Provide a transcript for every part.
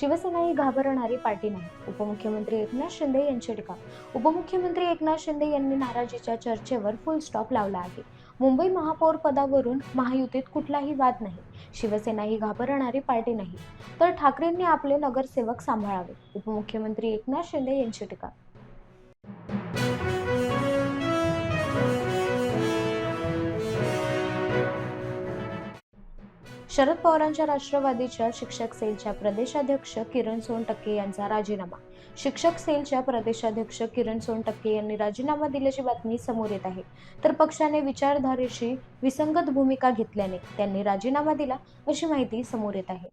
शिवसेना ही घाबरणारी party नाही. उपमुख्यमंत्री एकनाथ शिंदे यांची टीका. उपमुख्यमंत्री एकनाथ शिंदे यांनी नाराजीच्या चर्चेवर फुल स्टॉप लावला आहे. मुंबई महापौर पदावरून महायुतीत कुठलाही वाद नाही. शिवसेना ही घाबरणारी पार्टी नाही, तर ठाकरेंनी आपले नगरसेवक सांभाळावे. उपमुख्यमंत्री एकनाथ शिंदे यांची टीका. शरद पवारांच्या राष्ट्रवादीच्या शिक्षक सेलच्या प्रदेशाध्यक्ष किरण सोनटक्के यांचा राजीनामा. शिक्षक सेलच्या प्रदेशाध्यक्ष किरण सोनटक्के यांनी राजीनामा दिल्याची बातमी समोर येत आहे. तर पक्षाने विचारधारेशी विसंगत भूमिका घेतल्याने त्यांनी राजीनामा दिला, अशी माहिती समोर येत आहे.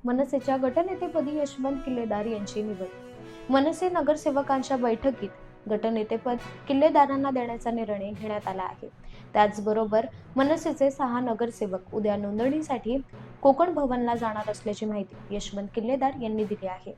मनसेच्या गटनेतेपदी यशवंत किल्लेदार यांची निवड. मनसे नगरसेवकांच्या बैठकीत गटनेतेपद किल्लेदारांना देण्याचा निर्णय घेण्यात आला आहे. त्याचबरोबर मनसेचे 6 नगरसेवक उद्या नोंदणीसाठी कोकण भवनला जाणार असल्याची माहिती यशवंत किल्लेदार यांनी दिली आहे.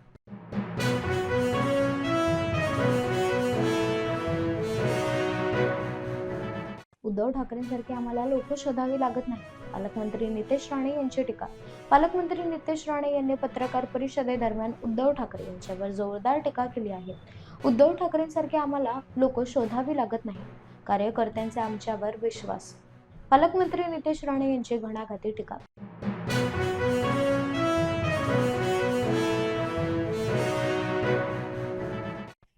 उद्धव ठाकरेंसारखे आम्हाला लोक शोधावी लागत नाही. पालकमंत्री नितेश राणे यांची टीका. पालकमंत्री नितेश राणे यांनी पत्रकार परिषदेदरम्यान उद्धव ठाकरे यांच्यावर जोरदार टीका केली आहे. उद्धव ठाकरेंसारखे आम्हाला लोक शोधावी लागत नाही. कार्यकर्त्यांचा आमच्यावर विश्वास. पालकमंत्री नितेश राणे यांची घणाघाती टीका.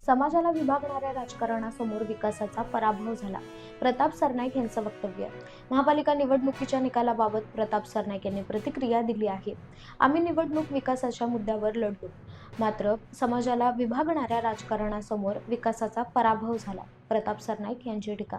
समाजाला विभागणाऱ्या राजकारणासमोर विकासाचा पराभव झाला. प्रताप सरनाईक यांचं वक्तव्य. महापालिका निवडणुकीच्या निकालाबाबत प्रताप सरनाईक यांनी प्रतिक्रिया दिली आहे. आम्ही निवडणूक विकासाच्या मुद्द्यावर लढलो, मात्र समाजाला विभागणाऱ्या राजकारणासमोर विकासाचा पराभव झाला. प्रताप सरनाईक यांची टीका.